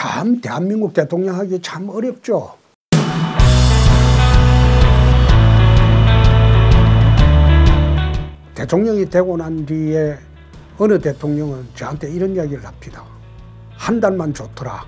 참 대한민국 대통령 하기 참 어렵죠. 대통령이 되고 난 뒤에 어느 대통령은 저한테 이런 이야기를 합니다. 한 달만 좋더라.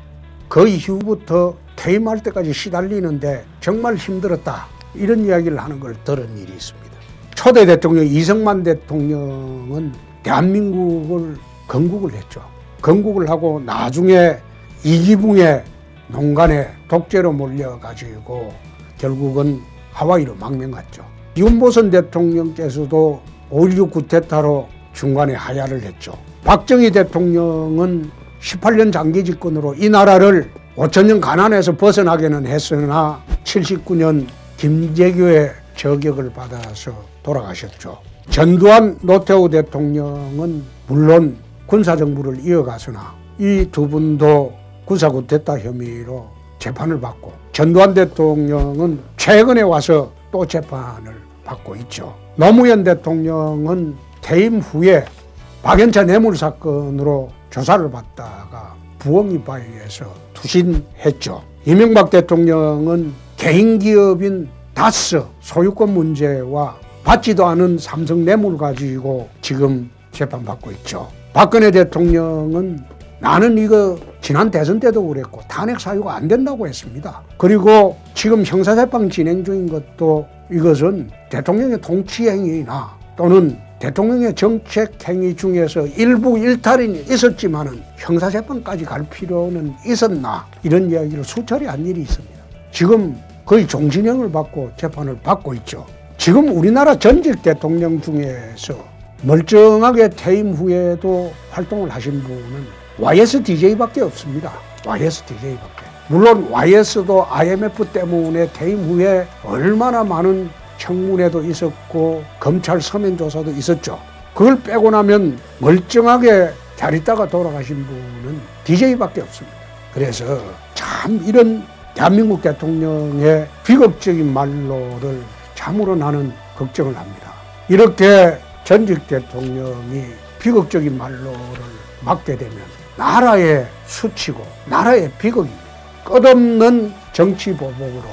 그 이후부터 퇴임할 때까지 시달리는데 정말 힘들었다. 이런 이야기를 하는 걸 들은 일이 있습니다. 초대 대통령 이승만 대통령은 대한민국을 건국을 했죠. 건국을 하고 나중에 이기붕의 농간에 독재로 몰려가지고 결국은 하와이로 망명했죠. 윤보선 대통령께서도 5.16 쿠데타로 중간에 하야를 했죠. 박정희 대통령은 18년 장기 집권으로 이 나라를 5천년 가난에서 벗어나게는 했으나 79년 김재규의 저격을 받아서 돌아가셨죠. 전두환 노태우 대통령은 물론 군사정부를 이어가서나 이 두 분도 군사 쿠데타 혐의로 재판을 받고 전두환 대통령은 최근에 와서 또 재판을 받고 있죠. 노무현 대통령은 퇴임 후에 박연차 뇌물 사건으로 조사를 받다가 부엉이 바위에서 투신했죠. 이명박 대통령은 개인 기업인 다스 소유권 문제와 받지도 않은 삼성 뇌물 가지고 지금 재판받고 있죠. 박근혜 대통령은 나는 이거 지난 대선 때도 그랬고 탄핵 사유가 안 된다고 했습니다. 그리고 지금 형사재판 진행 중인 것도 이것은 대통령의 통치행위나 또는 대통령의 정책행위 중에서 일부 일탈이 있었지만은 형사재판까지 갈 필요는 있었나 이런 이야기를 수차례 한 일이 있습니다. 지금 거의 종신형을 받고 재판을 받고 있죠. 지금 우리나라 전직 대통령 중에서 멀쩡하게 퇴임 후에도 활동을 하신 분은 YSDJ밖에 없습니다. YSDJ밖에. 물론 YS도 IMF 때문에 퇴임 후에 얼마나 많은 청문회도 있었고 검찰 서면 조사도 있었죠. 그걸 빼고 나면 멀쩡하게 잘 있다가 돌아가신 분은 DJ밖에 없습니다. 그래서 참 이런 대한민국 대통령의 비극적인 말로를 참으로 나는 걱정을 합니다. 이렇게 전직 대통령이 비극적인 말로를 맞게 되면 나라의 수치고 나라의 비극입니다. 끝없는 정치 보복으로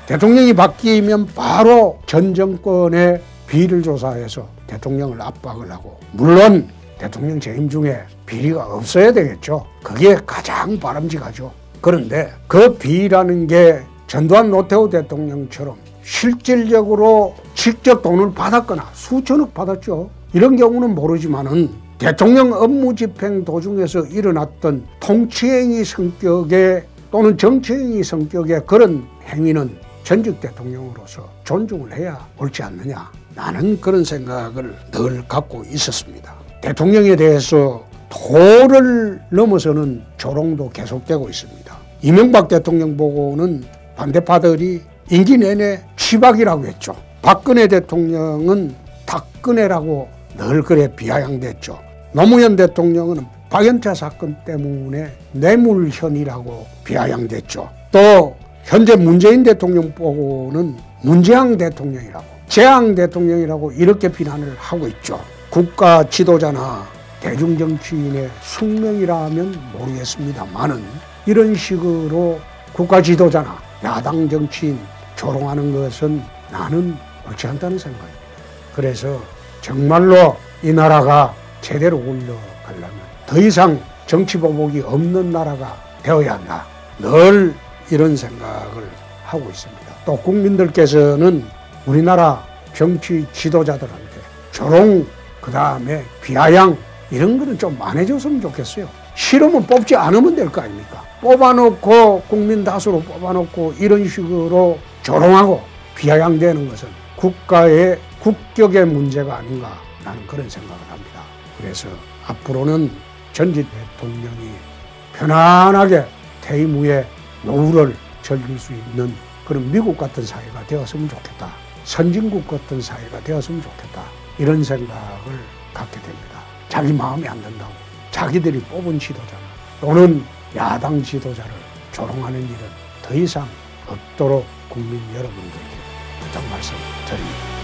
대통령이 바뀌면 바로 전 정권의 비리를 조사해서 대통령을 압박을 하고 물론 대통령 재임 중에 비리가 없어야 되겠죠. 그게 가장 바람직하죠. 그런데 그 비리라는 게 전두환 노태우 대통령처럼 실질적으로 직접 돈을 받았거나 수천억 받았죠. 이런 경우는 모르지만은 대통령 업무 집행 도중에서 일어났던 통치행위 성격의 또는 정치행위 성격의 그런 행위는 전직 대통령으로서 존중을 해야 옳지 않느냐. 나는 그런 생각을 늘 갖고 있었습니다. 대통령에 대해서 도를 넘어서는 조롱도 계속되고 있습니다. 이명박 대통령 보고는 반대파들이 임기 내내 치박이라고 했죠. 박근혜 대통령은 탁근혜라고 늘 그래 비아냥댔죠. 노무현 대통령은 박연차 사건 때문에 뇌물현이라고 비아냥댔죠. 또 현재 문재인 대통령 보고는 문재앙 대통령이라고 재앙 대통령이라고 이렇게 비난을 하고 있죠. 국가 지도자나 대중정치인의 숙명이라면 모르겠습니다만은 이런 식으로 국가 지도자나 야당 정치인 조롱하는 것은 나는 옳지 않다는 생각입니다. 그래서 정말로 이 나라가 제대로 굴러가려면 더 이상 정치보복이 없는 나라가 되어야 한다. 늘 이런 생각을 하고 있습니다. 또 국민들께서는 우리나라 정치 지도자들한테 조롱, 그 다음에 비아냥 이런 거는 좀 안 해줬으면 좋겠어요. 싫으면 뽑지 않으면 될 거 아닙니까? 뽑아놓고 국민 다수로 뽑아놓고 이런 식으로 조롱하고 비아냥대는 것은 국가의 국격의 문제가 아닌가 나는 그런 생각을 합니다. 그래서 앞으로는 전직 대통령이 편안하게 퇴임 후에 노후를 즐길 수 있는 그런 미국 같은 사회가 되었으면 좋겠다. 선진국 같은 사회가 되었으면 좋겠다. 이런 생각을 갖게 됩니다. 자기 마음에 안 든다고 자기들이 뽑은 지도자나 또는 야당 지도자를 조롱하는 일은 더 이상 없도록 국민 여러분들께 부탁 말씀드립니다.